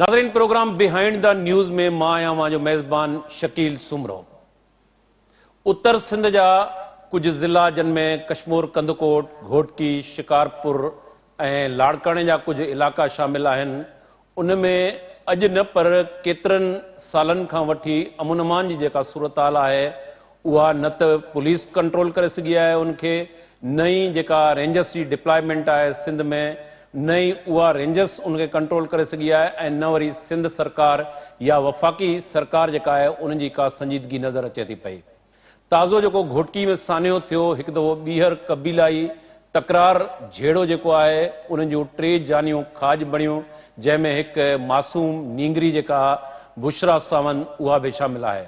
नाज़रीन, programme behind the news में मां आहियां मां जो मेज़बान शकील सुमरो। उत्तर सिंध जा कुछ ज़िला जिनमें कश्मीर, कंदकोट, घोटकी, शिकारपुर ऐं लाड़काणे जा कुछ इलाक़ा शामिल आहिनि। उनमें अॼु न पर केतिरनि सालनि खां वठी अमन अमान जी जेका सूरत हाल आहे उहा न त पुलिस कंट्रोल करे सघी आहे उनखे, न ई जेका रेंजर्स जी डिप्लॉयमेंट आहे सिंध में, न ई उहा रेंजर्स उनखे कंट्रोल करे सघी आहे ऐं न वरी सिंध सरकार या वफ़ाक़ी सरकार जेका आहे उनजी का संजीदगी नज़र अचे थी पई। ताज़ो जेको घोटकी में सान्यो थियो, हिकु दफ़ो ॿीहर कबीलाई तकरार झेड़ो जेको आहे उन्हनि जूं 3 जानियूं खाज बणियूं, जंहिंमें हिकु मासूम नींगरी जेका बुशरा सावंत उहा बि शामिल आहे।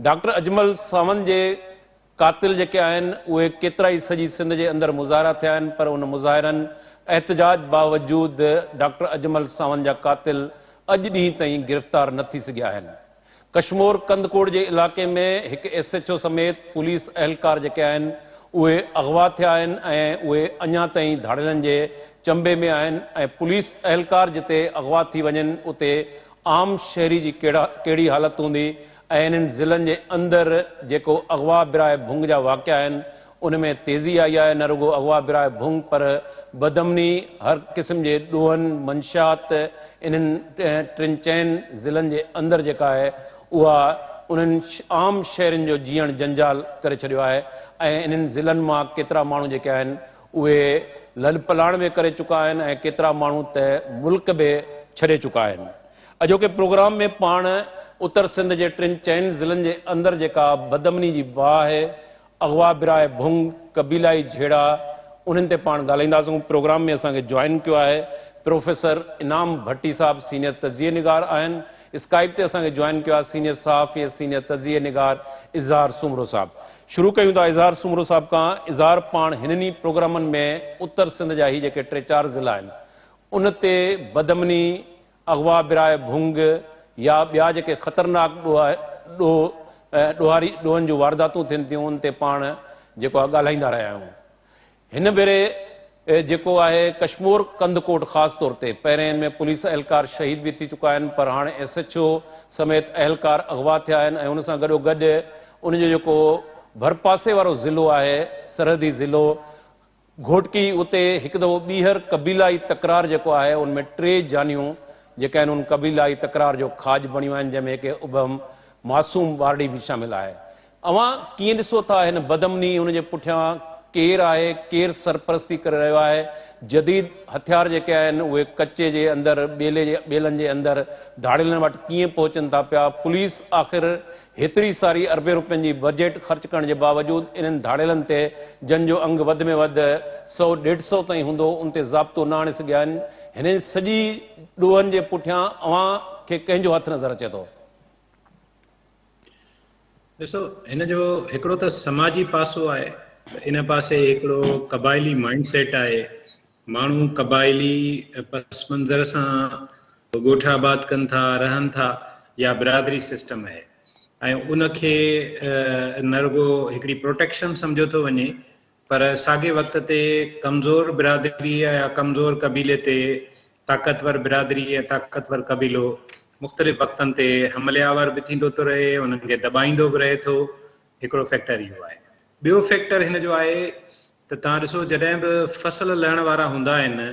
डॉक्टर अजमल सावंत जे कातिल जेके आहिनि उहे केतिरा ई सॼी सिंध जे अंदरि मुज़ाहिरा थिया आहिनि, पर उन मुज़ाहिरनि एहतजाज बावजूद डॉक्टर अजमल सावंत जा कातिल अॼु ॾींहुं ताईं गिरफ़्तार न थी सघिया आहिनि। कश्मीर कंदकोट जे इलाक़े में हिकु SHO समेत पुलिस अहलकार जेके आहिनि उहे अगवा थिया आहिनि ऐं उहे अञा ताईं धाड़ेलनि जे चंबे में आहिनि ऐं पुलिस अहलकार जिते अगवा थी वञनि उते आम शहरी जी कहिड़ी हालत हूंदी ऐं इन्हनि ज़िलनि जे अंदरि जेको अगवा बिराए भुंग जा वाक़िया आहिनि उनमें तेज़ी आई आहे। न रुगो अगवा बिराए भुंग पर बदमनी हर क़िस्म जे ॾोहनि मंशात इन्हनि 3-4 ज़िलनि जे अंदरि जेका आहे उहा उन्हनि आम शहरनि जो जीअण जंजाल करे छॾियो आहे ऐं इन्हनि ज़िलनि मां केतिरा माण्हू जेके आहिनि उहे लल पलाण में करे चुका आहिनि ऐं केतिरा माण्हू त मुल्क बि छॾे चुका आहिनि। अॼोके प्रोग्राम में पाण उत्तर सिंध जे 3-4 ज़िलनि जे अंदरि जेका बदमनी जी बाह आहे, अगवा बिराए भुंग, कबीलाई झेड़ा, उन्हनि ते पाण ॻाल्हाईंदासूं। प्रोग्राम में असांखे जॉइन कयो आहे प्रोफेसर इनाम भट्टी साहब, सीनियर तज़िये निगार आहिनि। स्काइप ते असांखे जॉइन कयो आहे सीनियर सहाफ़ी, सीनियर तज़िये निगार इज़हार सुमरो साहब। शुरू कयूं था इज़हार सुमरो साहब खां। इज़हार, पाण हिननि प्रोग्रामनि में उत्तर सिंध जा ही जेके 3-4 ज़िला आहिनि उन ते बदमनी, अगवा बिराए भुंग या ॿिया जेके ख़तरनाक ॾोहनि जूं वारदातूं थियनि थियूं उन ते पाण जेको आहे ॻाल्हाईंदा रहिया आहियूं। हिन भेरे जेको आहे कश्मीर कंदकोट ख़ासि तौर ते पहिरें हिन में पुलिस अहलकार शहीद बि थी चुका आहिनि, पर हाणे SHO समेत अहलकार अगवा थिया आहिनि ऐं उन सां गॾोगॾु उनजो जेको भरपासे वारो ज़िलो आहे, सरहदी ज़िलो घोटकी, उते हिकु दफ़ो ॿीहर कबीलाई तकरार जेको आहे उनमें 3 जानियूं जेके आहिनि उन कबीलाई तकरार जो खाज बणियूं आहिनि, जंहिंमें हिकु उबम मासूम वारडी भी शामिल आहे। अवां कीअं ॾिसो था हिन बदमनी, उनजे पुठियां केरु आहे, केरु सरपरस्ती करे रहियो आहे? जदीद हथियार जेके आहिनि उहे कच्चे जे अंदरि, ॿेलनि जे अंदरि धाड़ेलनि वटि कीअं पहुचनि था पिया? पुलिस आख़िर हेतिरी सारी अरबे रुपयनि जी बजट ख़र्च करण जे बावजूद इन्हनि धाड़ेलनि ते जंहिंजो अंग वधि में वधि 100-150 ताईं हूंदो उन ते ज़ाब्तो न आणे सघिया आहिनि। हिन सॼी ॾोहनि जे पुठियां अवां खे कंहिंजो हथु नज़र अचे थो? ॾिसो, हिन जो हिकिड़ो त समाजी पासो आहे, इन पासे हिकिड़ो क़बाइली माइंडसेट आहे। माण्हू क़बाइली पस मंज़र सां ॻोठ आबाद कनि था, रहनि था, या बिरादरी सिस्टम आहे ऐं उनखे न रुगो हिकिड़ी प्रोटेक्शन सम्झो थो वञे, पर साॻे वक़्त ते कमज़ोर बिरादरी या कमज़ोर कबीले ते ताक़तवर बिरादरी या ताक़तवर कबीलो मुख़्तलिफ़ वक़्तनि ते हमलियावर बि थींदो थो रहे, उन्हनि खे दॿाईंदो बि रहे थो। हिकिड़ो फैक्टर इहो आहे। ॿियो फैक्टर हिन जो आहे त तव्हां ॾिसो, जॾहिं बि फसल लहण वारा हूंदा आहिनि,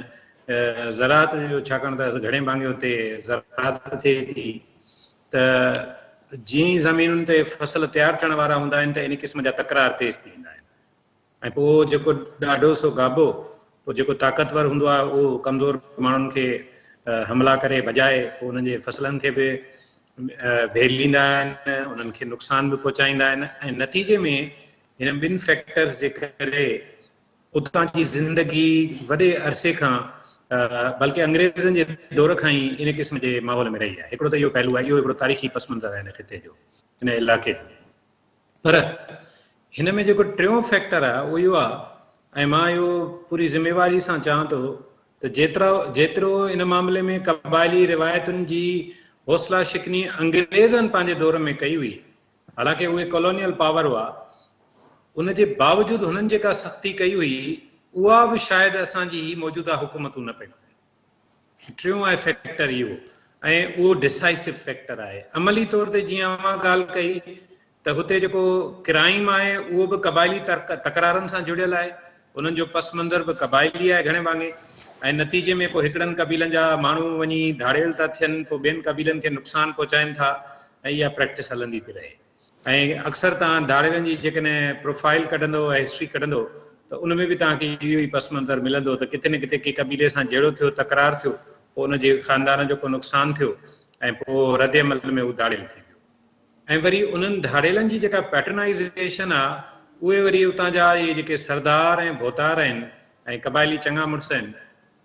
ज़राअत जो, छाकाणि त घणे भाङे हुते ज़राअत थिए थी, त जीअं ई ज़मीनुनि ते फसल तयारु थियण वारा हूंदा आहिनि त इन क़िस्म जा तकरार तेज़ थी वेंदा आहिनि ऐं पोइ जेको ॾाढो सो गाबो, पोइ जेको ताक़तवर हूंदो आहे उहो कमज़ोर माण्हुनि खे हमला करे भॼाए पोइ उन्हनि जे फसलनि खे बि भेलींदा आहिनि, उन्हनि खे नुक़सान बि पहुचाईंदा आहिनि ऐं नतीजे में हिन ॿिनि फैक्टर्स जे करे उतां जी ज़िंदगी वॾे अरसे खां बल्कि अंग्रेज़नि जे दौर खां ई इन क़िस्म जे माहौल में रही आहे। हिकिड़ो त इहो पहलू आहे, इहो हिकिड़ो तारीख़ी पस मंज़र आहे हिन ख़िते जो, हिन इलाइक़े जो। पर हिन में जेको टियों फैक्टर आहे उहो इहो आहे, ऐं मां इहो पूरी ज़िम्मेवारी सां चवां थो त जेतिरो इन मामले में क़बाइली रिवायतुनि जी हौसला शिकनी अंग्रेज़नि पंहिंजे दौर में कई हुई, हालांकि उहे कॉलोनियल पावर हुआ, उन जे बावजूद हुननि जेका सख़्ती कई हुई उहा बि शायदि असांजी मौजूदा हुकूमतूं न पियूं कनि। टियों आहे फैक्टर इहो। ऐं उहो डिसाइसिव फैक्टर आहे। अमली तौर ते जीअं मां ॻाल्हि कई त हुते जेको क्राइम आहे उहो बि क़बाइली तकरारनि सां जुड़ियल आहे, उन्हनि जो पस मंज़र बि क़बाइली आहे घणे भाङे, ऐं नतीजे में पोइ हिकिड़नि क़बीलनि जा माण्हू वञी धाड़ियल था थियनि, पोइ ॿियनि क़बीलनि खे नुक़सानु पहुचाइनि था, ऐं इहा प्रैक्टिस हलंदी थी रहे। ऐं अक्सर तव्हां धाड़ियलनि जी जेकॾहिं प्रोफाइल कढंदो ऐं हिस्ट्री कढंदो त उन में बि तव्हांखे इहो ई पस मंज़र मिलंदो त किथे न किथे कंहिं क़बीले सां जहिड़ो थियो, तकरार थियो, पोइ उनजे ख़ानदान जो को नुक़सानु थियो ऐं पोइ रदे अमल में उहो धाड़ियल थी वियो। ऐं वरी उन्हनि धाड़ियलनि जी जेका पैटर्नाइज़ेशन आहे उहे वरी उतां जा इहे जेके सरदार ऐं भोतार आहिनि ऐं क़बाइली चङा मुड़ुस आहिनि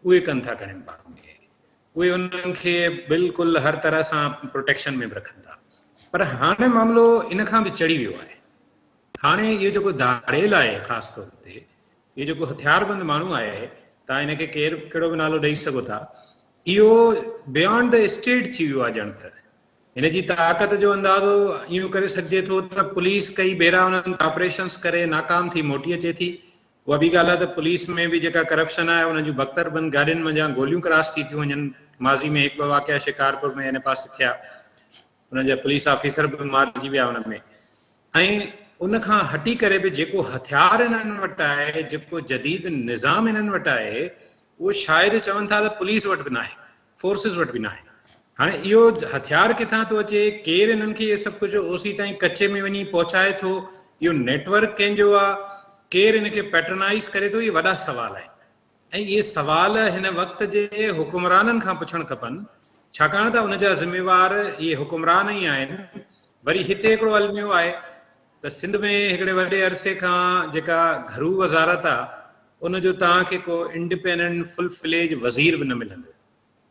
उहे कनि था घणे भाङे, उहे उन्हनि खे बिल्कुलु हर तरह सां प्रोटेक्शन में बि रखनि था। पर हाणे मामिलो इन खां बि चढ़ी वियो आहे। हाणे इहो जेको धाड़ियल आहे ख़ासि तौर ते, इहो जेको हथियारबंद माण्हू आहे, तव्हां हिनखे केरु कहिड़ो बि नालो ॾेई सघो था, इहो बियॉन्ड द स्टेट थी वियो आहे। ॼण त हिन जी ताक़त जो अंदाज़ो ईअं करे सघिजे थो त पुलिस कई भेरा उन्हनि ऑपरेशन्स करे नाकाम थी मोटी अचे थी। उहा बि ॻाल्हि आहे त पुलिस में बि जेका करप्शन आहे उन जूं बख़्तरबंद गाॾियुनि मंझां गोलियूं क्रॉस थी थियूं वञनि। माज़ी में हिकु ॿ वाक़िया शिकारपुर में हिन पासे थिया, उन जा पुलिस ऑफिसर बि मारिजी विया उन में। ऐं उन खां हटी करे बि जेको हथियार हिननि वटि आहे, जेको जदीद निज़ाम हिननि वटि आहे, उहो शायदि चवनि था त पुलिस वटि बि न आहे, फोर्सिस वटि बि न आहे। हाणे इहो हथियार किथां थो अचे, केरु हिननि खे इहे सभु कुझु ओसी ताईं कचे में वञी पहुचाए थो, इहो नेटवर्क कंहिंजो आहे, केरु हिनखे पैटर्नाइज़ करे थो, इहे वॾा सुवाल आहिनि। ऐं इहे सुवाल हिन वक़्त जे हुकुमराननि खां पुछणु खपनि, छाकाणि त उन जा ज़िम्मेवार इहे हुकुमरान ई आहिनि। वरी हिते हिकिड़ो अलमियो आहे त सिंध में हिकिड़े वॾे अरसे खां जेका घरू वज़ारत आहे उन जो तव्हांखे को इंडिपेंडेंट फुल फ्लेज वज़ीर बि न मिलंदो।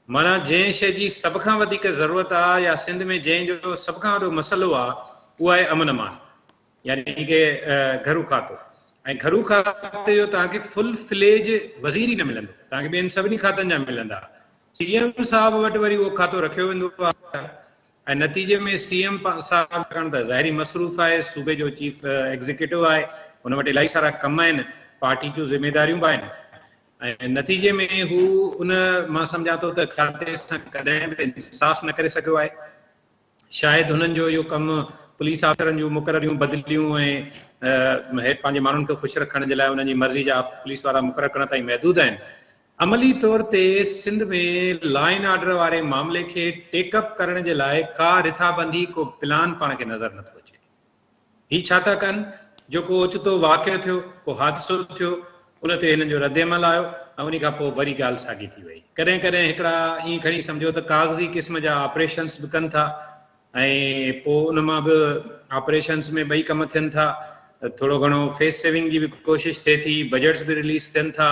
माना जंहिं शइ जी सभ खां वधीक ज़रूरत आहे या सिंध में जंहिंजो सभ खां वॾो मसइलो आहे उहो आहे अमन अमान, यानी की घरू खातो। ऐं घरू खाते जो तव्हांखे फुल फ्लेज वज़ीर ई न मिलंदो, तव्हांखे ॿियनि सभिनी खातनि जा मिलंदा। सीएम साहब वटि वरी उहो खातो रखियो वेंदो आहे ऐं नतीजे में सीएम साहब करण त ज़ाहिरी मसरूफ़ आहे, सूबे जो चीफ एग्ज़ीक्यूटिव आहे, हुन वटि इलाही सारा कम आहिनि, पार्टी जूं ज़िम्मेदारियूं बि आहिनि। ऐं नतीजे में हू उन मां सम्झां थो त खाते सां कॾहिं बि इंसाफ़ न करे सघियो आहे। शायदि हुननि जो इहो कमु पुलिस ऑफिसरनि जूं मुक़ररियूं बदिलियूं ऐं पंहिंजे माण्हुनि खे ख़ुशि रखण जे लाइ उन्हनि जी मर्ज़ी जा पुलिस वारा मुक़ररु करण ताईं महदूद आहिनि। अमली तौर ते सिंध में लॉ एंड ऑर्डर वारे मामले खे टेकअप करण जे लाइ का रिथाबंदी, को प्लान पाण खे नज़र नथो अचे। ही छा था कनि, जेको ओचितो वाक़ियो थियो, को हादसो थियो, उन ते हिननि जो रद्दमल आयो ऐं उन खां पोइ वरी ॻाल्हि साॻी थी वई। कॾहिं कॾहिं हिकिड़ा ईअं खणी सम्झो त कागज़ी क़िस्म जा ऑपरेशन्स बि कनि था ऐं पोइ उन मां बि ऑपरेशन्स में ॿई कम थियनि था। थोरो घणो फेस सेविंग जी बि कोशिशि थिए थी, बजट्स बि रिलीज़ थियनि था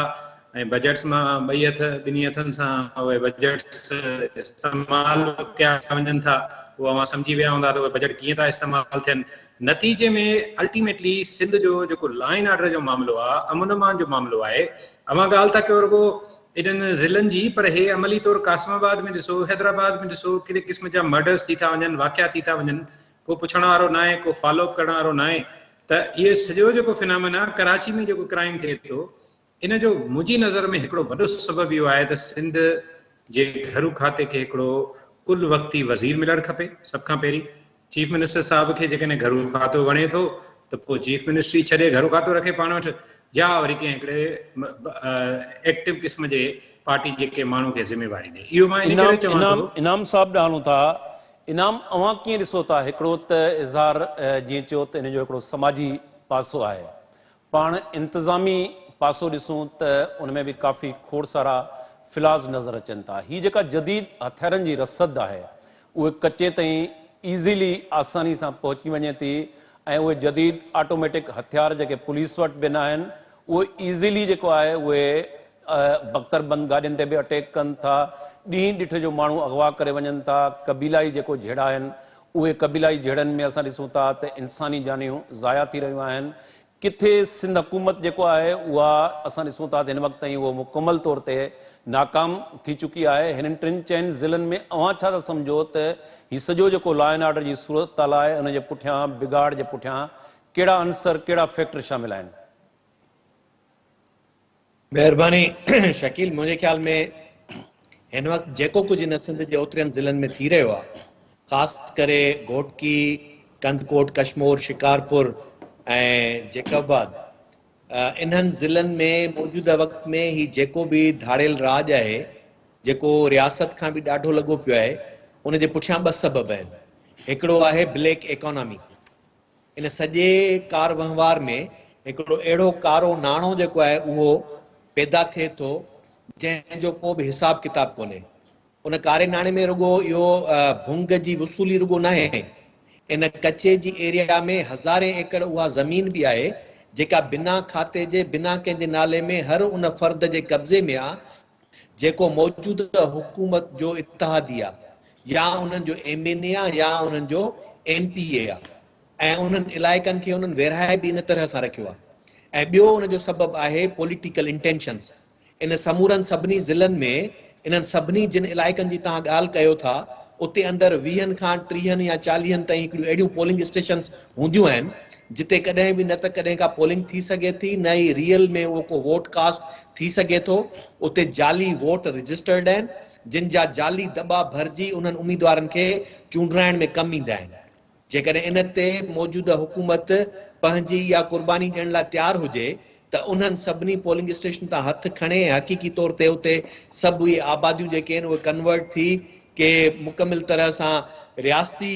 ऐं बजट्स मां ॿिनी हथनि सां उहे बजट्स इस्तेमालु कया वञनि था। उहा मां सम्झी विया हूंदा त उहे बजट कीअं था इस्तेमालु थियनि। नतीजे में अल्टीमेटली सिंध जो जेको लॉ एंड ऑर्डर जो मामिलो आहे, अमन अमान जो मामिलो आहे, अवां ॻाल्हि था कयो रुॻो एॾनि ज़िलनि जी, पर हे अमली तौर कासमाबाद में ॾिसो, हैदराबाद में ॾिसो, कहिड़े क़िस्म जा मर्डर्स थी था वञनि, वाक़िया थी था वञनि, को पुछण वारो न आहे, को फॉलोअप करण वारो न आहे। त इहे सॼो जेको फिनोमेना कराची में जेको क्राइम थिए थो, इन जो मुंहिंजी नज़र में हिकिड़ो वॾो सबबु इहो आहे त सिंध जे घरू खाते खे हिकिड़ो कुल वक़्ती वज़ीर मिलणु खपे। सभ खां पहिरीं चीफ मिनिस्टर साहिब खे जेकॾहिं घरू खातो वणे थो त पोइ चीफ मिनिस्ट्री छॾे घरू खातो रखे पाण वटि, या वरी कंहिं हिकिड़े एक्टिव क़िस्म जे पार्टी जेके माण्हू खे ज़िम्मेवारी ॾे। इहो मां इन करे चवां थो। इनाम साहब ॾाणूं था, इनाम अवां कीअं ॾिसो था? हिकिड़ो त इज़हार जीअं चयो त इन जो हिकिड़ो समाजी पासो आहे, पाण इंतिज़ामी पासो ॾिसूं त उन में बि काफ़ी खोड़ सारा फिलाज़ नज़र अचनि था। हीअ जेका जदीद हथियारनि जी रसद आहे उहे कचे ताईं ईज़ीली आसानी सां पहुची वञे थी ऐं उहे जदीद ऑटोमेटिक हथियार जेके पुलिस वटि बि न आहिनि उहे ईज़ीली जेको आहे उहे बख़्तरबंद गाॾियुनि ते बि अटैक कनि था, ॾींहुं ॾिठ जो माण्हू अगवा करे वञनि था। क़बीलाई जेको जहिड़ा आहिनि उहे क़बीलाई जहिड़नि में असां ॾिसूं था त इंसानी जानियूं ज़ाया थी रहियूं आहिनि। किथे सिंध हुकूमत जेको आहे उहा असां ॾिसूं था त हिन वक़्त ताईं उहो मुकमल तौर ते नाकाम थी चुकी आहे। हिननि 3-4 ज़िलनि में अवां छा था सम्झो त हीउ सॼो जेको लॉ एंड ऑर्डर जी सूरत आहे उन जे पुठियां, बिगाड़ जे पुठियां कहिड़ा अंसर, कहिड़ा फैक्टर शामिल आहिनि? महिरबानी शकील, मुंहिंजे ख़्याल में हिन वक़्तु जेको कुझु इन सिंध जे ओतिरनि ज़िलनि में थी रहियो आहे, ख़ासि करे घोटकी, कंदकोट, कशमोर, शिकारपुर ऐं जेकबाद, इन्हनि ज़िलनि में मौजूदा वक़्त में ही जेको बि धाड़ियल राज आहे, जेको रियासत खां बि ॾाढो लॻो पियो आहे, उन जे पुठियां ॿ सबब आहिनि। हिकिड़ो आहे ब्लैक इकोनॉमी। इन सॼे कार वहिंवार में हिकिड़ो अहिड़ो कारो नाणो जेको आहे उहो पैदा थिए थो जंहिंजो को बि हिसाब किताब कोन्हे। उन कारे नाणे में रुगो इहो भुंग जी वसूली रुगो न आहे, इन कचे जी एरिया में हज़ारे एकड़ उहा ज़मीन बि आहे जेका बिना खाते जे, बिना कंहिंजे नाले में, हर उन फर्द जे कब्ज़े में आहे जेको मौजूदा हुकूमत जो इत्तेहादी आहे, या उन्हनि जो MNA आहे या उन्हनि जो MPA आहे, ऐं उन्हनि इलाइक़नि खे उन्हनि वेराए बि इन तरह सां रखियो आहे। ऐं ॿियो उन जो सबबु आहे पॉलिटिकल इंटेंशन्स। इन समूरनि सभिनी ज़िलनि में, इन्हनि सभिनी जिन इलाइक़नि जी तव्हां ॻाल्हि कयो था, उते अंदरि 20 खां 30 या 40 ताईं हिकिड़ियूं अहिड़ियूं पोलिंग स्टेशन्स हूंदियूं आहिनि जिते कॾहिं बि न त कॾहिं का पोलिंग थी सघे थी, न ई रियल में उहो को वोट कास्ट थी सघे थो। उते जाली वोट रजिस्टर्ड आहिनि जिन जा जाली दॿा भरिजी उन्हनि उम्मीदवारनि खे चूंडाइण में कमु ईंदा आहिनि। जेकॾहिं इन ते मौजूदा हुकूमत पंहिंजी इहा क़ुर्बानी ॾियण लाइ तयारु हुजे त उन्हनि सभिनी पोलिंग स्टेशन तां हथु खणे हक़ीक़ी तौर ते उते सभु इहे आबादियूं जेके आहिनि उहे कन्वर्ट थी के मुकमिल तरह सां रियासती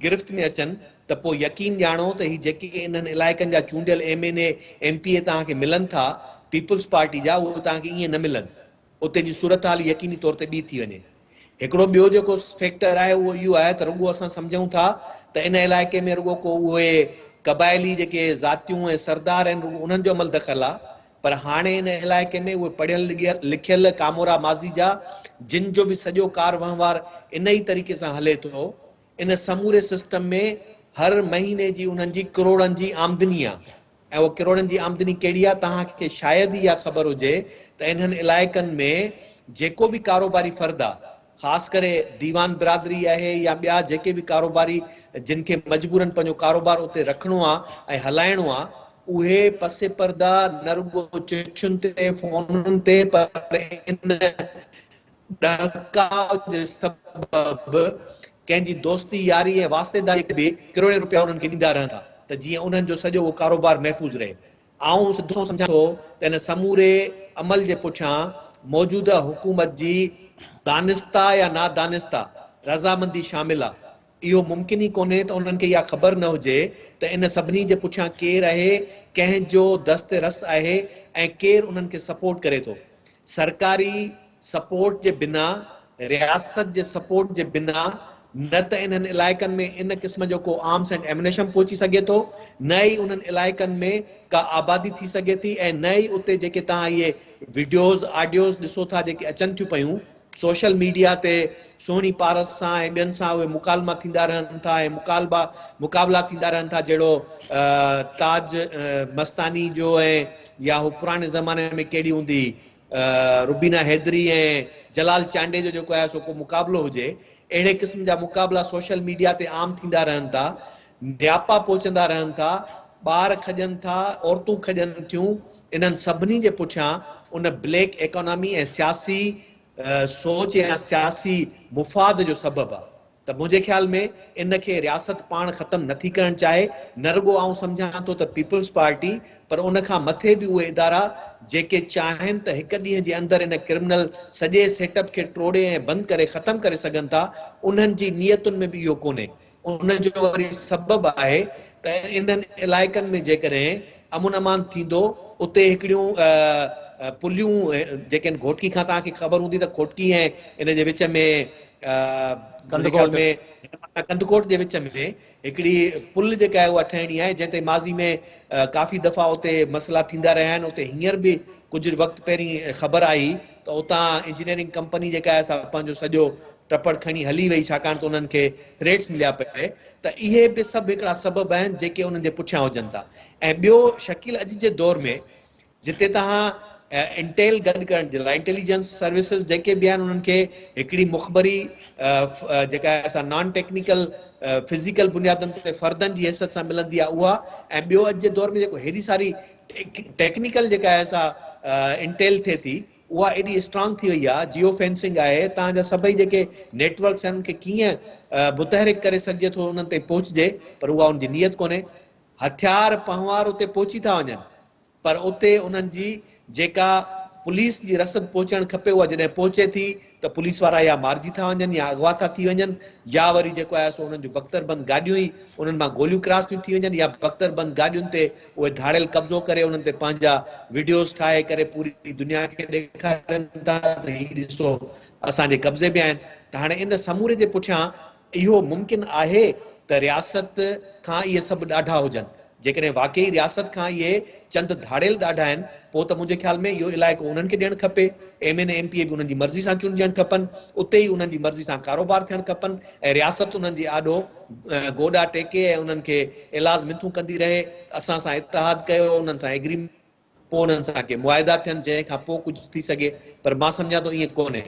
गिरफ़्त में अचनि त पोइ यकीन ॼाणो त ही जेके इन्हनि इलाइक़नि जा चूंडियल MNA MPA तव्हांखे मिलनि था पीपुल्स पार्टी जा, उहे तव्हांखे ईअं न मिलनि। उते जी सूरत हाल यकीनी तौर ते ॿी थी वञे। हिकिड़ो ॿियो जेको फैक्टर आहे उहो इहो आहे त रुगो असां सम्झूं था त इन इलाइक़े में रुगो को उहे क़बाइली जेके ज़ातियूं ऐं सरदार आहिनि रुगो उन्हनि जो अमल दख़ल आहे, पर हाणे इन इलाइक़े में उहे पढ़ियल लिखियल कामोरा माज़ी जा जिन जो बि सॼो कार वहिंवार इन ई तरीक़े सां हले थो, इन समूरे सिस्टम में हर महीने जी उन्हनि जी करोड़नि जी आमदनी आहे। ऐं उहो करोड़नि जी आमदनी कहिड़ी आहे, तव्हांखे शायदि इहा ख़बर हुजे त इन्हनि इलाइक़नि में जेको बि कारोबारी फ़र्द आहे, ख़ासि करे दीवान बिरादरी आहे या ॿिया जेके बि कारोबारी जिन खे मजबूरन पंहिंजो कारोबार उते रखिणो आहे ऐं हलाइणो आहे, उहे पसे पर्दा न रुगो चिठियुनि ते, फ़ोनुनि ते, पर इन ॾहकाव जे सबबु कंहिंजी दोस्ती यारी ऐं वास्तेदारी बि करोड़े रुपया उन्हनि खे ॾींदा रहनि था त जीअं उन्हनि जो सॼो उहो कारोबार महफ़ूज़ रहे। आऊं सिधो सम्झां थो त इन समूरे अमल जे पुठियां मौजूदा हुकूमत जी दानिस्ता या नादानिस्ता रज़ामंदी शामिल आहे। इहो मुमकिन ई कोन्हे त उन्हनि खे इहा ख़बर न हुजे त इन सभिनी जे पुठियां केरु आहे, कंहिंजो दस्त रस आहे ऐं केरु उन्हनि खे सपोर्ट करे थो। सरकारी सपोर्ट जे बिना, रियासत जे सपोर्ट जे बिना न त इन्हनि इलाइक़नि में इन क़िस्म जो को आर्म्स एंड एम्यूनेशन पहुची सघे थो, न ई उन्हनि इलाइक़नि में का आबादी थी सघे थी, ऐं न ई उते जेके तव्हां इहे वीडियोज़ ऑडियोज़ ॾिसो था जेके अचनि थियूं पयूं सोशल मीडिया ते सुहिणी पारस सां ऐं ॿियनि सां उहे मुकालमा थींदा रहनि था ऐं मुक़ाबला थींदा रहनि था, जहिड़ो ताज मस्तानी जो ऐं या हू पुराणे ज़माने में कहिड़ी हूंदी रुबीना हैदरी ऐं जलाल चांडे जो जेको आहे सो को मुक़ाबलो हुजे, अहिड़े क़िस्म जा मुक़ाबला सोशल मीडिया ते आम थींदा रहनि था, नियापा पहुचंदा रहनि था, ॿार खॼनि था, औरतूं खॼनि थियूं। इन्हनि सभिनी जे पुठियां उन ब्लैक इकोनॉमी ऐं सियासी सोच या सियासी मुफ़ाद जो सबबु आहे। त मुंहिंजे ख़्याल में इन खे रियासत पाण ख़तमु नथी करणु चाहे, न रुगो आऊं सम्झां थो त पीपुल्स पार्टी, पर उन खां मथे बि उहे इदारा जेके चाहिनि त हिकु ॾींहं जे अंदरि इन क्रिमिनल सॼे सेटअप खे टोड़े ऐं बंदि करे ख़तमु करे सघनि था, उन्हनि जी नियतुनि में बि इहो कोन्हे। उन जो वरी सबबु आहे त इन्हनि इलाइक़नि में जेकॾहिं अमुन अमान थींदो, उते हिकिड़ियूं पुलियूं जेके आहिनि, घोटकी खां तव्हांखे ख़बर हूंदी त घोटकी ऐं इन जे विच में कंदकोट जे विच में हिकिड़ी पुल जेका आहे उहा ठहिणी आहे, जंहिं ते माज़ी में काफ़ी दफ़ा उते मसइला थींदा रहिया आहिनि। उते हींअर बि कुझु वक़्तु पहिरीं ख़बर आई त उतां इंजीनियरिंग कंपनी जेका आहे सा पंहिंजो सॼो टपड़ खणी हली वई, छाकाणि त उन्हनि खे थ्रेट्स मिलिया पए। त इहे बि सभु हिकिड़ा सबब आहिनि जेके उन्हनि जे पुठियां हुजनि था। ऐं ॿियो शकील, अॼु जे दौर में जिते तव्हां इंटेल गॾु करण जे लाइ इंटेलिजेंस सर्विसिस जेके बि आहिनि उन्हनि खे हिकिड़ी मुख़बरी जेका आहे असां नॉन टेक्निकल फिज़िकल बुनियादनि ते फ़र्दनि जी हैसियत सां मिलंदी आहे उहा, ऐं ॿियो अॼु जे दौर में जेको हेॾी सारी टेक्निकल जेका आहे असां इंटेल थिए थी, उहा एॾी स्ट्रांग थी वई आहे, जियो फेंसिंग आहे, तव्हांजा सभई जेके नेटवर्क्स आहिनि उनखे कीअं मुतहरिक करे सघिजे थो उन्हनि ते पहुचिजे, पर उहा उनजी नियत कोन्हे। हथियार पहवार उते पहुची था वञनि, पर उते उन्हनि जी जेका पुलिस जी रसद पहुचणु खपे उहा जॾहिं पहुचे थी त पुलिस वारा या मारिजी था वञनि या अगवा था थी वञनि, या वरी जेको आहे सो उन्हनि जूं बख़्तरबंद गाॾियूं ई उन्हनि मां गोलियूं क्रॉस थियूं थी वञनि, या बख़्तरबंद गाॾियुनि ते उहे धाड़ियल कब्ज़ो करे उन्हनि ते पंहिंजा वीडियोस ठाहे करे पूरी दुनिया खे ॾेखारनि था त हीउ ॾिसो असांजे कब्ज़े में आहिनि। त हाणे इन समूरे जे पुठियां इहो मुमकिन आहे त रियासत खां इहे सभु ॾाढा हुजनि। जेकॾहिं वाकई रियासत खां इहे चंद धाड़ियल ॾाढा आहिनि, पोइ त मुंहिंजे ख़्याल में इहो इलाइक़ो उन्हनि खे ॾियणु खपे। MNA MPA बि उन्हनि जी मर्ज़ी सां चूंडिजणु खपनि, उते ई उन्हनि जी मर्ज़ी सां कारोबार थियणु खपनि, ऐं रियासत उन्हनि जी आॾो गोॾा टेके ऐं उन्हनि खे इलाज मिथूं कंदी रहे। असां सां इतिहाद कयो, उन्हनि सां एग्रीमेंट, पोइ उन्हनि सां के मुआइदा थियनि जंहिं खां पोइ कुझु थी सघे, पर मां सम्झां थो ईअं कोन्हे।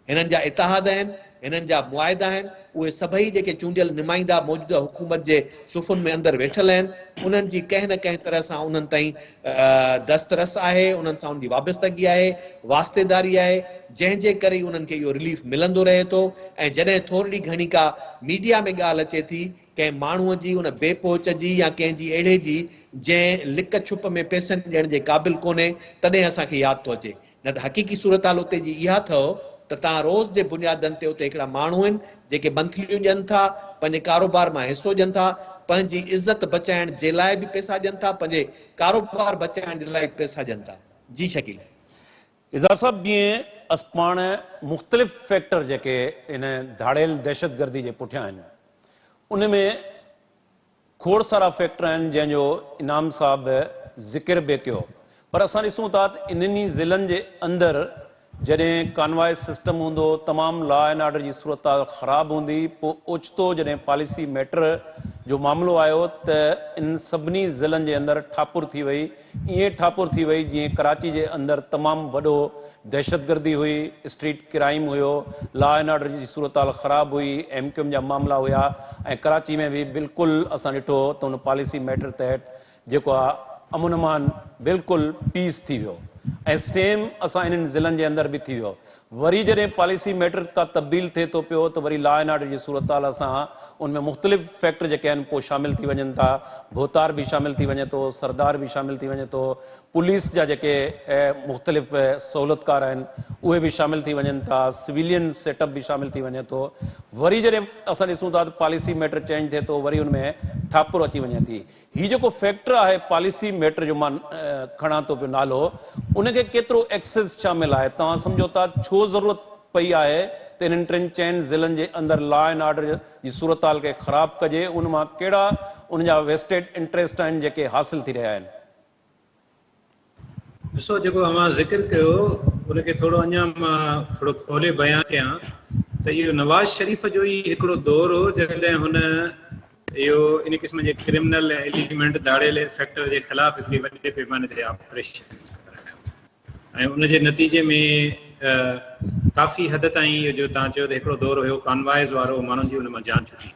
हिननि जा इतिहाद आहिनि, हिननि जा मुआइदा आहिनि, उहे सभई जेके चूंडियल नुमाइंदा मौजूदा हुकूमत जे सुफ़ुनि में अंदरि वेठल आहिनि, उन्हनि जी कंहिं न कंहिं तरह सां उन्हनि ताईं दस्तरस आहे, उन्हनि सां उनजी वाबस्तगी आहे, वास्तेदारी आहे, जंहिंजे करे उन्हनि खे इहो रिलीफ मिलंदो रहे थो। ऐं जॾहिं थोरी घणी का मीडिया में ॻाल्हि अचे थी कंहिं माण्हूअ जी उन बेपहुच जी या कंहिंजी अहिड़े जी जंहिं लिक छुप में पैसनि ॾियण जे क़ाबिल कोन्हे, तॾहिं असांखे यादि थो अचे। न त हक़ीक़ी सूरत हाल उते जी इहा अथव त तव्हां रोज़ जे बुनियादनि ते उते हिकिड़ा माण्हू आहिनि जेके मंथलियूं ॾियनि था, पंहिंजे कारोबार मां हिसो ॾियनि था, पंहिंजी इज़त बचाइण जे लाइ बि पैसा ॾियनि था, पंहिंजे कारोबार बचाइण जे लाइ पैसा ॾियनि था। जी शकील। इज़ार साहब, जीअं अस पाण मुख़्तलिफ़ फैक्टर जेके इन धाड़ियल दहशतगर्दी जे पुठियां आहिनि, उन में खोड़ सारा फैक्टर आहिनि जंहिंजो इनाम साहब ज़िक्र बि कयो, पर असां ॾिसूं था त इन्हनि ज़िलनि जे अंदरि जॾहिं कॉन्वॉय सिस्टम हूंदो, तमामु लॉ एंड ऑर्डर जी सूरत ख़राबु हूंदी, पोइ ओचितो जॾहिं पॉलिसी मैटर जो मामिलो आयो त इन सभिनी ज़िलनि जे अंदरि ठापुर थी वई। ईअं ठापुर थी वई जीअं कराची जे अंदरि तमामु वॾो दहशतगर्दी हुई, स्ट्रीट क्राइम हुयो, लॉ एंड ऑर्डर जी सूरत हाल ख़राबु हुई, MQM जा मामला हुया, ऐं कराची में बि बिल्कुलु असां ॾिठो त उन पॉलिसी मैटर तहत जेको आहे अमन अमान बिल्कुलु पीस थी वियो, ऐं सेम असां इन्हनि ज़िलनि जे अंदरि बि थी वियो। वरी जॾहिं पॉलिसी मैटर का तब्दील थिए थो पियो त वरी लॉ एंड ऑर्डर जी सूरत हाल सां उनमें मुख़्तलिफ़ फैक्टर जेके आहिनि पोइ शामिल थी वञनि था। भोतार बि शामिल थी वञे थो, सरदार बि शामिल थी वञे थो, पुलिस जा जेके मुख़्तलिफ़ सहूलियतकार आहिनि उहे बि शामिल थी वञनि था, सिविलियन सेटअप बि शामिल थी वञे थो। वरी जॾहिं असां ॾिसूं था त पॉलिसी मैटर चेंज थिए थो, वरी उनमें ठापुर अची वञे थी। हीउ जेको फैक्टर आहे पॉलिसी मैटर जो मां खणां थो पियो नालो, उनखे केतिरो एक्सेस शामिल आहे? तव्हां सम्झो था छो ज़रूरत पई आहे त इन्हनि टिनि चइनि ज़िलनि जे अंदरि लॉ एंड ऑर्डर जी सूरत हाल खे ख़राबु कजे? उन मां कहिड़ा उन जा वेस्टेड इंट्रस्ट आहिनि जेके हासिल थी रहिया आहिनि? ॾिसो, जेको मां ज़िक्र कयो उनखे थोरो अञा मां थोरो खोले बयां कयां त इहो नवाज़ शरीफ़ जो ई हिकिड़ो दौर हो जॾहिं हुन इहो इन क़िस्म जे क्रिमिनल एलिमेंट दाड़ियल फैक्टर जे ख़िलाफ़ हिकिड़े वॾे पैमाने ते ऑपरेशन करायो, ऐं उनजे नतीजे में काफ़ी हद ताईं इहो जो तव्हां चयो त हिकिड़ो दौर हुयो कॉन्वाइज़ वारो, माण्हुनि जी उन मां जान छुटी।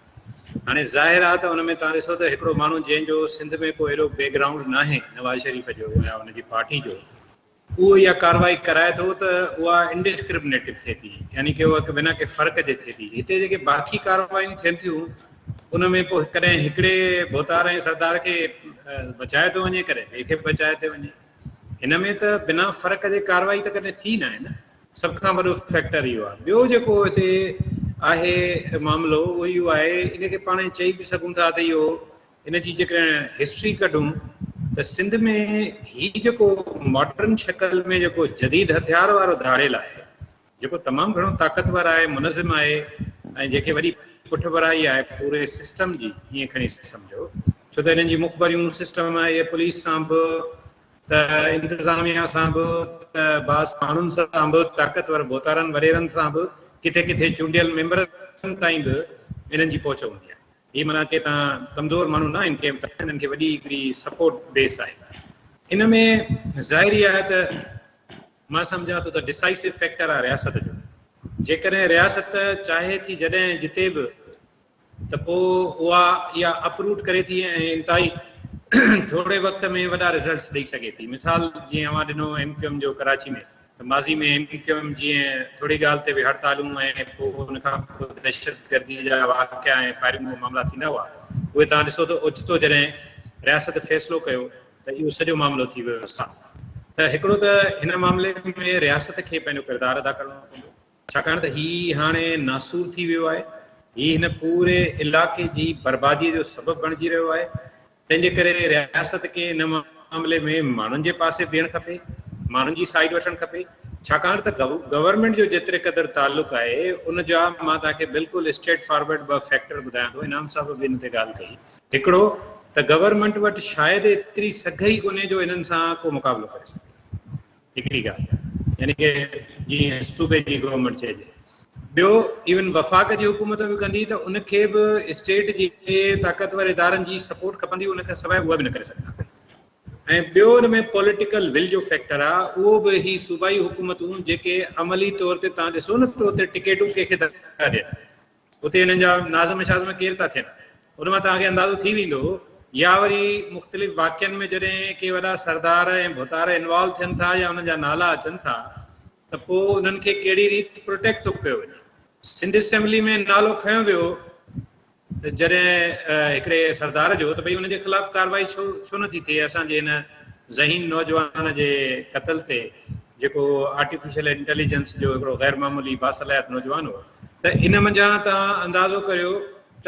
हाणे ज़ाहिर आहे त उन में तव्हां ॾिसो त हिकिड़ो माण्हू जंहिंजो सिंध में को अहिड़ो बैकग्राउंड नाहे नवाज़ शरीफ़ जो या उनजी पार्टी जो, उहो इहा कार्रवाई कराए थो त उहा इंडिस्क्रिमिनेटिव थिए थी, यानी कि उहा बिना के फ़र्क़ जे थिए थी। हिते जेके बाक़ी कार्रवायूं थियनि थियूं उन में पोइ कॾहिं हिकिड़े भोतार ऐं सरदार खे बचाए थो वञे, कॾहिं ॿिए खे बचाए थो वञे। हिन में त बिना फ़र्क़ जे कार्रवाई त कॾहिं थी न आहे न। सभ खां वॾो फैक्टर इहो आहे। ॿियो जेको हिते आहे मामिलो उहो इहो आहे, इनखे पाण चई बि सघूं था त इहो इन जी जेकॾहिं हिस्ट्री कढूं त सिंध में हीउ जेको मॉडर्न शक्ल में जेको जदीद हथियार वारो धाड़ियल आहे, जेको तमामु घणो ताक़तवर आहे, मुनज़िम आहे, ऐं जेके वॾी पुठभराई आहे पूरे सिस्टम जी, ईअं खणी सम्झो, छो त हिननि जी मुख़बरियूं सिस्टम आहे, पुलिस सां बि त इंतिज़ामिया सां बि त बास माण्हुनि सां बि, ताक़तवर भोतारनि वॾेरनि सां बि, किथे किथे चूंडियल मेंबरनि ताईं बि इन्हनि जी पहुच हूंदी आहे। हीअ माना के तव्हां कमज़ोर माण्हू न आहिनि, हिननि खे वॾी हिकिड़ी सपोर्ट बेस आहे। इन में ज़ाहिरी आहे त मां सम्झां थो त डिसाइसिव फैक्टर आहे रियासत जो। जेकॾहिं रियासत चाहे थी जॾहिं जिते बि त पोइ उहा इहा अपरूट करे थी ऐं इंतिहाई थोरे वक़्त में वॾा रिज़ल्ट्स ॾेई सघे थी। मिसाल जीअं मां ॾिनो MQM जो कराची में, माज़ी में एमक्यूएम जीअं थोरी ॻाल्हि ते बि हड़तालूं ऐं पोइ हुन खां पोइ दहशतगर्दी जा वाक़िया ऐं फायरिंग मामला थींदा हुआ, उहे तव्हां ॾिसो त ओचितो जॾहिं रियासत फ़ैसिलो कयो त इहो सॼो मामिलो थी वियो साफ़। त हिकिड़ो त हिन मामले में रियासत खे पंहिंजो किरदारु अदा करणो पवंदो, छाकाणि त हीउ हाणे नासूर थी वियो आहे, हीउ हिन पूरे इलाइक़े जी बर्बादीअ जो सबबु बणिजी रहियो आहे। तंहिंजे करे रियासत खे हिन मामले में माण्हुनि जे पासे बीहणु खपे, माण्हुनि जी साइड वठणु खपे, छाकाणि त गवर्नमेंट जो जेतिरे क़दुरु तालुक़ आहे उन जा मां तव्हांखे बिल्कुलु स्ट्रेट फॉरवर्ड ॿ फैक्टर ॿुधायां थो। इनाम साहिब बि हिन ते ॻाल्हि कई। हिकिड़ो त गवर्नमेंट वटि शायदि एतिरी सघई कोन्हे जो इन्हनि सां को मुक़ाबिलो करे सघे, हिकिड़ी ॻाल्हि, यानी की जीअं सूबे जी गवर्नमेंट चइजे। ॿियो, इवन वफ़ाक़ जी हुकूमत बि कंदी त उनखे बि स्टेट जे ताक़तवर इदारनि जी सपोर्ट खपंदी, उनखां सवाइ उहा बि न करे सघंदा। ऐं ॿियो हिन में पॉलिटिकल विल जो फैक्टर आहे, उहो बि ही सूबाई हुकूमतूं जेके अमली तौर ते तव्हां ॾिसो न त उते टिकेटूं कंहिंखे था ॾियनि, उते हिननि जा नाज़म शाज़म केरु था थियनि, उन मां तव्हांखे अंदाज़ो थी वेंदो। या वरी मुख़्तलिफ़ वाक़ियनि में जॾहिं के वॾा सरदार ऐं भुतार इन्वॉल्व थियनि था या उन्हनि जा नाला अचनि था त पोइ उन्हनि खे कहिड़ी रीति प्रोटेक्ट थो कयो वञे। सिंध असेंबली में नालो खयों वियो जॾहिं हिकिड़े सरदार जो, त भई हुनजे ख़िलाफ़ कार्रवाई छो नथी थिए। असांजे हिन ज़हीन नौजवान जे क़त्ल ते जेको आर्टिफिशियल इंटेलिजेंस जो हिकिड़ो ग़ैर मामूली बासलाहियत नौजवान हो, त इन मंझां तव्हां अंदाज़ो करियो त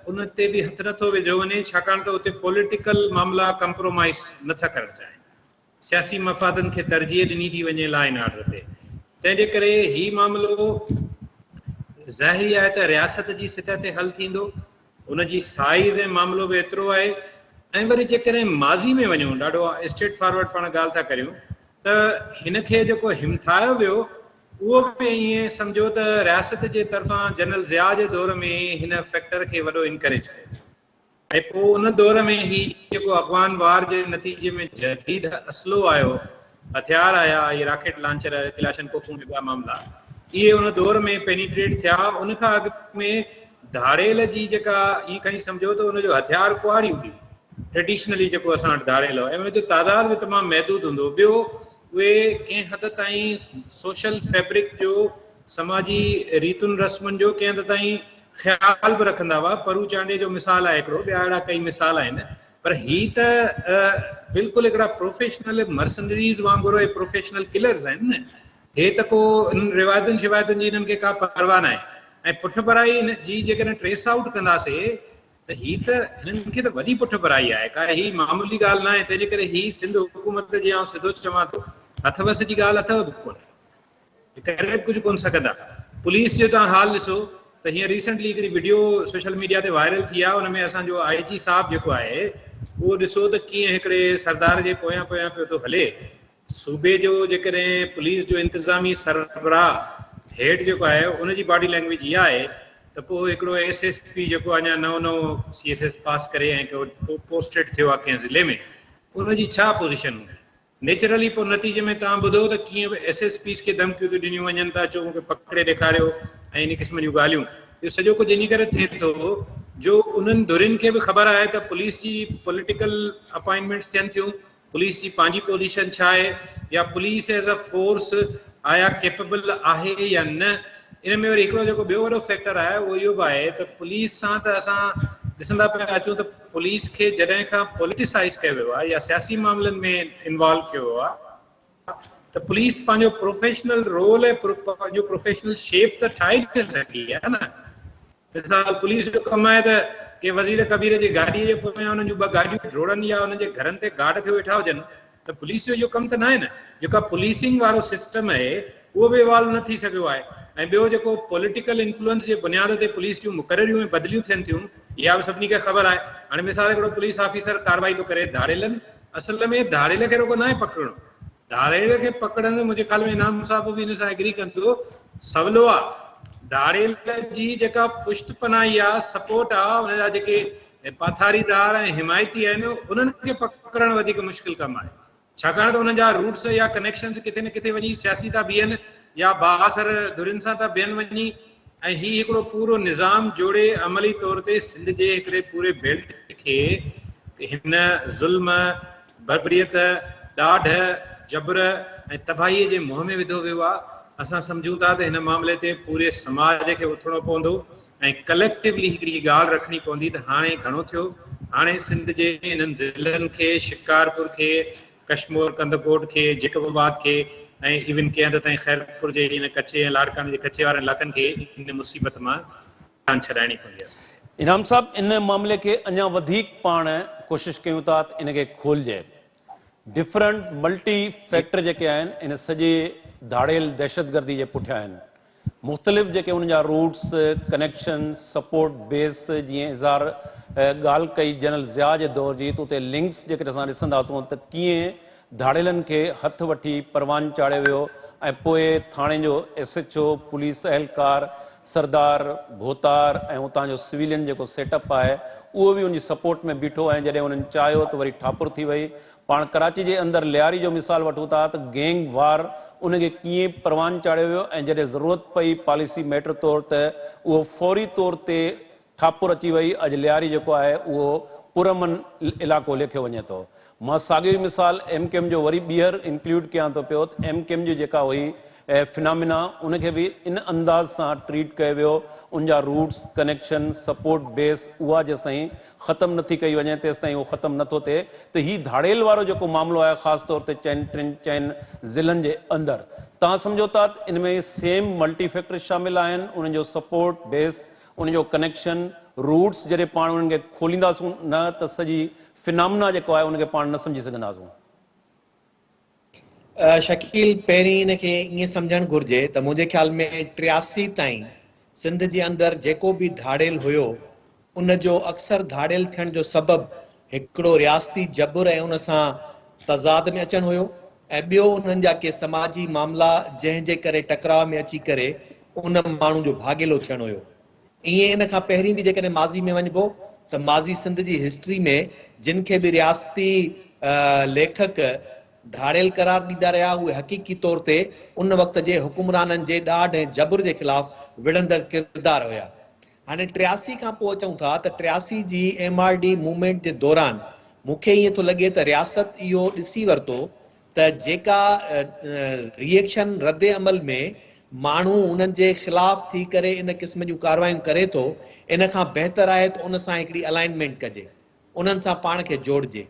उन ते बि हथु नथो विझो वञे, छाकाणि त उते पॉलिटिकल मामला कंप्रोमाइज़ नथा करणु चाहिनि, सियासी मफ़ादनि खे तरजीह ॾिनी थी वञे लॉ एंड ऑर्डर ते। तंहिंजे करे हीउ मामिलो ज़ाहिरी आहे त रियासत जी सतह ते हल थींदो, उनजी साइज़ ऐं मामिलो बि एतिरो आहे। ऐं वरी जेकॾहिं माज़ी में वञूं, ॾाढो स्ट्रेट फॉरवर्ड पाण ॻाल्हि था करियूं, त हिन खे जेको हिमथायो वियो उहो बि ईअं सम्झो त रियासत जे तरफ़ां जनरल ज़िया जे दौर में हिन फैक्टर खे वॾो इनकरेज कयो, ऐं पोइ उन दौर में ही जेको अफ़गान वार जे नतीजे में जदीद असलो आयो, हथियार आया, इहे रॉकेट लॉन्चर, क्लाशनकोफ़ूं ॿिया मामला, इहे उन दौर में पेनिट्रेट थिया। उन खां अॻु में धाड़ेल जी जेका ईअं खणी सम्झो त उनजो हथियार कुआड़ी हूंदी, ट्रेडिशनली जेको असां वटि धाड़ेल हो, ऐं उनजो तादाद बि तमामु महदूद हूंदो। ॿियो, उहे कंहिं हद ताईं सोशल फैब्रिक जो, समाजी रीतुनि रस्मुनि जो कंहिं हद ताईं ख़्याल बि रखंदा हुआ। परू चांडे जो मिसाल आहे हिकिड़ो, ॿिया अहिड़ा कई मिसाल आहिनि, पर ही त बिल्कुलु हिकिड़ा प्रोफेशनल मर्सनरीज़ वांगुरु ऐं प्रोफेशनल किलर्स आहिनि न। हे त को रिवायतुनि शिवायतुनि जी हिननि खे का परवाह न आहे। ऐं पुठभराई जी जेकॾहिं ट्रेस आउट कंदासीं त ही त हिननि खे त वॾी पुठभराई आहे, का ही मामूली ॻाल्हि न आहे। तंहिंजे करे ही सिंध हुकूमत जी आउं सिधो चवां थो, हथवस जी ॻाल्हि अथव बि कोन्हे, करे कुझु कोन सघंदा। पुलिस जो तव्हां हाल ॾिसो त हींअर रिसेंटली हिकिड़ी वीडियो सोशल मीडिया ते वायरल थी आहे, हुन में असांजो IG साहब जेको आहे उहो ॾिसो त कीअं हिकिड़े सरदार जे पोयां पोयां पियो थो हले। सूबे जो जेकॾहिं पुलिस जो इंतिज़ामी सरबराह हेड जेको आहे उनजी बॉडी लैंग्वेज इहा आहे त पोइ हिकिड़ो SSP जेको अञा नओं CSS पास करे ऐं पोस्टेड थियो आहे कंहिं ज़िले में, उनजी छा पोज़ीशन हूंदी। नेचुरली पोइ नतीजे में तव्हां ॿुधो त कीअं SSPs खे धमकियूं थी ॾिनियूं वञनि था, अचो मूंखे पकिड़े ॾेखारियो ऐं इन क़िस्म जूं ॻाल्हियूं। इहो सॼो कुझु इन करे थिए थो जो उन्हनि धुरियुनि खे बि ख़बर आहे त पुलिस जी पॉलिटिकल अपॉइंटमेंट्स थियनि थियूं, पुलिस जी पंहिंजी पोज़ीशन छा आहे, या पुलिस एज़ अ फोर्स आया केपेबल आहे या न। इन में वरी हिकिड़ो जेको ॿियो वॾो फैक्टर आहे उहो इहो बि आहे त पुलिस सां त असां ॾिसंदा पिया अचूं त पुलिस खे जॾहिं खां पॉलिटिसाइज़ कयो वियो आहे या सियासी मामलनि में इन्वॉल्व कयो वियो आहे त पुलिस पंहिंजो प्रोफेशनल रोल ऐं पंहिंजो प्रोफेशनल शेप त ठाहे न सघी आहे न। मिसाल पुलिस जो कमु आहे त के वज़ीर कबीर जी गाॾीअ जे पोयां हुननि जूं ॿ गाॾियूं जोड़नि या हुननि जे घरनि ते गार्ड थियो वेठा हुजनि, त पुलिस जो इहो कमु त न आहे न। जेका पुलिसिंग वारो सिस्टम आहे उहो बि इवॉल्व न थी सघियो आहे। ऐं ॿियो जेको पॉलिटिकल इन्फ्लुएंस जे बुनियाद ते पुलिस जूं मुक़ररियूं ऐं बदिलियूं थियनि थियूं, इहा बि सभिनी खे ख़बर आहे। हाणे मिसाल हिकिड़ो पुलिस ऑफिसर कार्रवाई थो करे धाड़ेलनि, असल में धाड़ेल खे रुॻो न आहे पकड़णो, धाड़ेल खे पकड़ण मुंहिंजे ख़्याल में इनाम साहिब बि हिन सां एग्री कंदो, सवलो आहे। धाड़ेल जी जेका पुश्त पनाही आहे, सपोर्ट आहे, हुनजा जेके पाथारीदार ऐं हिमायती आहिनि उन्हनि खे पकड़णु वधीक मुश्किल कमु आहे, छाकाणि त हुननि जा रूट्स या कनेक्शन्स किथे न किथे वञी सियासी था बीहनि या बासर धुरियुनि सां था बीहनि वञी। ऐं हीउ हिकिड़ो पूरो निज़ाम जोड़े अमली तौर ते सिंध जे हिकिड़े पूरे बेल्ट खे हिन ज़ुल्म, बर्बरियत, ॾाढ, जबर ऐं तबाहीअ जे मुंहं में विधो वियो आहे। असां सम्झूं था त हिन मामले ते पूरे समाज खे उथणो पवंदो ऐं कलेक्टिवली हिकिड़ी ॻाल्हि रखणी पवंदी त हाणे घणो थियो। हाणे सिंध जे इन्हनि ज़िलनि खे, शिकारपुर खे, कश्मीर कंदकोट खे, जेकबाबाद खे ऐं इवन कंहिं हद ताईं खैरपुर जे इन कच्चे ऐं लाड़काने जे कच्चे वारनि इलाइक़नि खे इन मुसीबत मां जान छॾाइणी पवंदी आहे। इनाम साहब, इन मामले खे अञा वधीक पाण कोशिशि कयूं था त इनखे खोलिजे। डिफरेंट मल्टी फैक्टर जेके आहिनि इन सॼे धाड़ेल दहशतगर्दी जे पुठियां आहिनि। मुख़्तलिफ़ जेके उन जा रूट्स, कनेक्शन, सपोर्ट बेस, जीअं इज़हार ॻाल्हि कई जनरल ज़िया जे दौर जी, त उते लिंक्स जेके असां ॾिसंदासूं त कीअं धाड़ेलनि खे हथु वठी परवान चाढ़ियो वियो ऐं पोइ थाणे जो SHO, पुलिस एहलकार, सरदार, भोतार ऐं उतां जो सिविलियन जेको सेटअप आहे उहो बि उनजी सपोर्ट में बीठो ऐं जॾहिं उन्हनि चाहियो त वरी ठापुर थी वई। पाण कराची जे अंदरि लियारी जो मिसाल वठूं था त गैंग वार उनखे कीअं परवान चाढ़ियो वियो ऐं जॾहिं ज़रूरत पई पॉलिसी मैटर तौर त उहो फौरी तौर ते ठापुर अची वई। अॼु लियारी जेको आहे उहो पुरमन इलाइक़ो लिखियो वञे थो। मां साॻियो मिसाल MKM जो वरी ॿीहर इंक्लूड कयां थो पियो त MKM जी जेका हुई फिनामिना उनखे बि इन अंदाज़ सां ट्रीट कयो वियो। उनजा रूट्स, कनेक्शन, सपोर्ट बेस उहा जेसिताईं ख़तमु नथी कई वञे तेसिताईं उहो ख़तमु नथो थिए। त हीउ धाड़ेल वारो जेको मामिलो आहे ख़ासि तौर ते चइनि ज़िलनि जे अंदरि, तव्हां सम्झो था इन में सेम मल्टी फैक्टर शामिल आहिनि। उन्हनि जो सपोर्ट बेस, उनजो कनेक्शन, रूट्स जॾहिं पाण उन्हनि खे खोलींदासूं न त सॼी फिनामिना जेको आहे उनखे पाण न सम्झी सघंदासूं। शकील, पहिरीं इनखे ईअं सम्झणु घुर्जे त मुंहिंजे ख़्याल में 83 ताईं सिंध जे अंदरि जेको बि धाड़ेल हुयो उनजो अक्सर धाड़ेल थियण जो सबबु हिकिड़ो रियासती जबर ऐं उन सां तज़ाद में अचणु हुयो ऐं ॿियो उन्हनि जा के समाजी मामला जंहिंजे करे टकराव में अची करे उन माण्हू जो भागेलो थियणु हुयो। ईअं इन खां पहिरीं बि जेकॾहिं माज़ी में वञिबो त माज़ी सिंध जी हिस्ट्री में जिन खे बि रियासती लेखक धाड़ेल करार ॾींदा रहिया उहे हक़ीक़ी तौर ते उन वक़्त जे हुकुमराननि जे ॾाढ ऐं जबर जे ख़िलाफ़ विढ़ंदड़ किरदार हुया। हाणे 83 खां पोइ अचूं था त 83 जी MRD मूवमेंट जे दौरान मूंखे ईअं थो लॻे त रियासत इहो ॾिसी वरितो त जेका रिएक्शन रद्द अमल में माण्हू उन्हनि जे ख़िलाफ़ थी करे इन क़िस्म जूं कार्रवायूं करे थो, इन खां बहितर आहे त उन सां हिकिड़ी अलाइनमेंट कजे, उन्हनि सां पाण खे जोड़िजे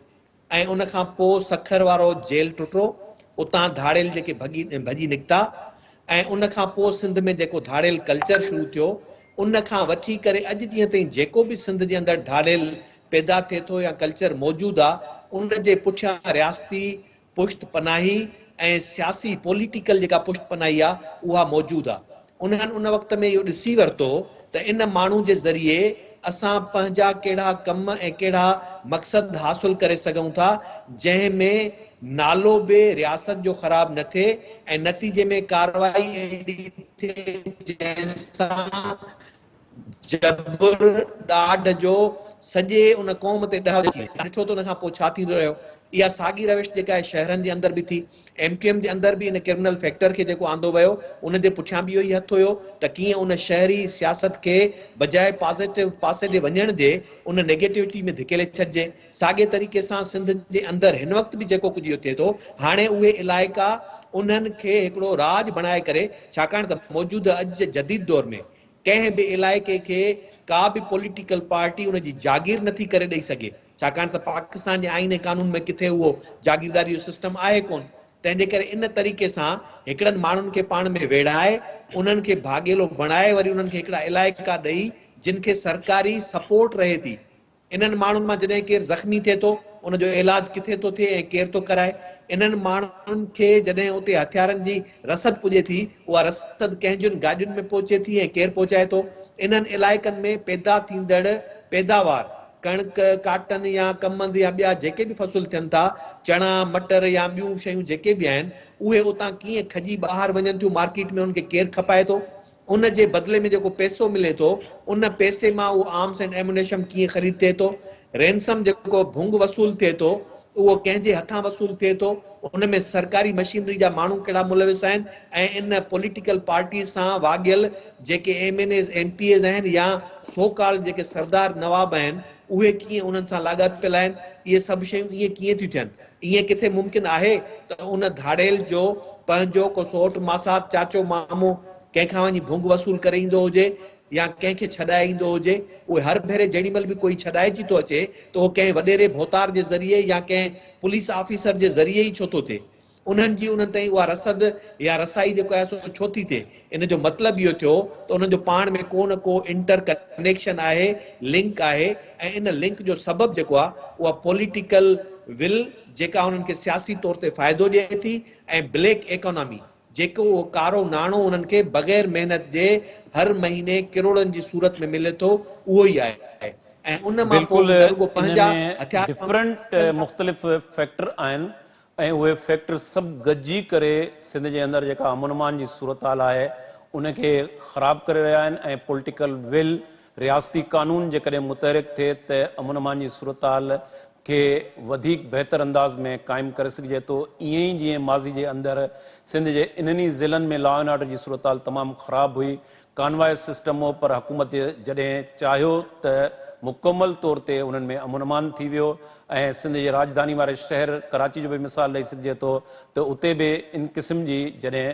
ऐं उन खां पोइ सखर वारो जेल टुटो, उतां धाड़ेल जेके भॼी निकिता ऐं उन खां पोइ सिंध में जेको धाड़ेल कल्चर शुरू थियो उन खां वठी करे अॼु ॾींहं ताईं जेको बि सिंध जे अंदरि धाड़ेल पैदा थिए थो या कल्चर मौजूदु आहे उन जे पुठियां रियासती पुश्त पनाही ऐं सियासी पॉलिटिकल जेका पुश्त पनाही आहे उहा मौजूदु आहे। उन्हनि उन वक़्त में इहो ॾिसी वरितो त इन माण्हू जे ज़रिए असां पंहिंजा कहिड़ा कम ऐं कहिड़ा मक़सद हासिल करे सघूं था जंहिंमें नालो बि रियासत जो ख़राब न थिए ऐं नतीजे में कार्रवाई अहिड़ी थिए जंहिंसां जबर ॾाढ जो सॼे उन क़ौम ते ॾिठो त उन खां पोइ छा थींदो रहियो। इहा साॻी रविश जेका आहे शहरनि जे अंदरि बि थी। MKM जे अंदरि बि इन क्रिमिनल फैक्टर खे जेको आंदो वियो उन जे पुठियां बि इहो ई हथु हुयो त कीअं उन शहरी सियासत खे बजाए पॉज़िटिव पासे ॾे वञण जे उन नेगेटिविटी में धिकेले छॾिजे। साॻे तरीक़े सां सिंध जे अंदरि हिन वक़्तु बि जेको कुझु इहो थिए थो हाणे उहे इलाइक़ा उन्हनि खे हिकिड़ो राज बणाए करे, छाकाणि त मौजूदा अॼु जे जदीद दौर में कंहिं बि इलाइक़े खे का बि पॉलिटिकल पार्टी उनजी जागीर नथी करे ॾेई सघे, छाकाणि त पाकिस्तान जे आईन कानून में किथे उहो जागीरदारी जो सिस्टम आहे कोन। तंहिंजे करे इन तरीक़े सां हिकिड़नि माण्हुनि खे पाण में वेड़ाए उन्हनि खे भागेलो बणाए वरी उन्हनि खे हिकिड़ा इलाइक़ा ॾेई जिन खे सरकारी सपोर्ट रहे थी। इन्हनि माण्हुनि मां जॾहिं केरु ज़ख़्मी थिए थो उनजो इलाज किथे थो थिए ऐं केरु थो कराए। इन्हनि माण्हुनि खे जॾहिं उते हथियारनि जी रसद पुॼे थी उहा रसद कंहिंजनि गाॾियुनि में पहुचे थी ऐं केरु पहुचाए थो। इन्हनि इलाइक़नि में पैदा थींदड़ पैदावार कणिक, काटन या कमंद या ॿिया जेके बि फसल थियनि था, चणा, मटर या ॿियूं शयूं जेके बि आहिनि उहे उतां कीअं खजी ॿाहिरि वञनि थियूं मार्केट में, उनखे केरु खपाए थो, उन जे बदिले में जेको पैसो मिले थो उन पैसे मां उहो आर्म्स एंड एम्यूनेशन कीअं ख़रीद थिए थो। रैनसम जेको भुंग वसूल थिए थो उहो कंहिंजे हथां वसूल थिए थो, उन में सरकारी मशीनरी जा माण्हू कहिड़ा मुलविस आहिनि ऐं इन पॉलिटिकल पार्टी सां वाॻियल जेके MNAs MPAs आहिनि या सो कॉल्ड जेके सरदार नवाब आहिनि उहे कीअं उन्हनि सां लाॻापियल आहिनि, इहे सभु शयूं इहे कीअं थियूं थियनि। ईअं किथे मुमकिन आहे त उन धाड़ेल जो पंहिंजो को सोट मासात चाचो मामो कंहिंखां वञी भुंग वसूल करे ईंदो हुजे या कंहिंखे छॾाए ईंदो हुजे, उहे हर भेरे जेॾी महिल बि कोई छॾाइजी थो अचे त उहो कंहिं वॾेरे भोतार जे ज़रिए या कंहिं पुलिस ऑफिसर जे ज़रिए ई छो थो थिए। उन्हनि जी उन्हनि ताईं उहा रसद या रसाई जेको आहे सो छो थी थिए। इन जो मतिलबु इहो थियो त उन्हनि जो पाण में को न को इंटर कनेक्शन आहे, लिंक आहे, ऐं इन लिंक जो सबबु जेको आहे उहा पॉलिटिकल विल जेका उन्हनि खे सियासी तौर ते फ़ाइदो ॾिए थी, ऐं ब्लैक इकोनॉमी जेको उहो कारो नाणो उन्हनि खे बग़ैर महिनत जे हर महीने किरोड़नि जी सूरत में मिले थो, उहो ई आहे। ऐं उन मां पोइ बिल्कुलु न रुॻो पंहिंजा इनमें हथियार डिफरेंट मुख़्तलिफ़ फैक्टर आहिनि ऐं उहे फैक्टर सभु गॾिजी करे सिंध जे अंदरि जेका अमन अमान जी सूरत हाल आहे उनखे ख़राबु करे रहिया आहिनि ऐं पॉलिटिकल विल रियासती कानून जेकॾहिं मुतहरिक थिए त अमन अमान जी सूरत हाल खे वधीक बहितर अंदाज़ में क़ाइमु करे सघिजे थो। ईअं ई जीअं माज़ी जे अंदरि सिंध जे इन्हनि ज़िलनि में लॉ एंड ऑर्डर जी सूरत हाल तमामु ख़राबु हुई, कानवाय सिस्टम हो, पर हुकूमत जॾहिं चाहियो त मुकमल तौर ते उन्हनि में अमन अमान थी वियो। ऐं सिंध जे राजधानी वारे शहर कराची जो बि मिसाल ॾेई सघिजे थो त उते बि इन क़िस्म जी जॾहिं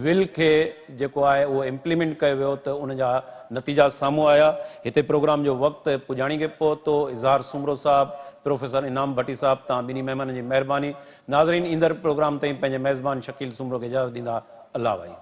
विल खे जेको आहे उहो इम्प्लीमेंट कयो वियो त उन जा नतीजा साम्हूं आया। हिते प्रोग्राम जो वक़्तु पुॼाणी खे पहुतो। इज़हार सुमरो साहब, प्रोफेसर इनाम भट्टी साहब, तव्हां ॿिन्ही महिमाननि जी महिरबानी। नाज़रीन, ईंदड़ प्रोग्राम ताईं पंहिंजे मेज़बान शकील सुमरो खे इजाज़त ॾींदा। अल्लाह भाई।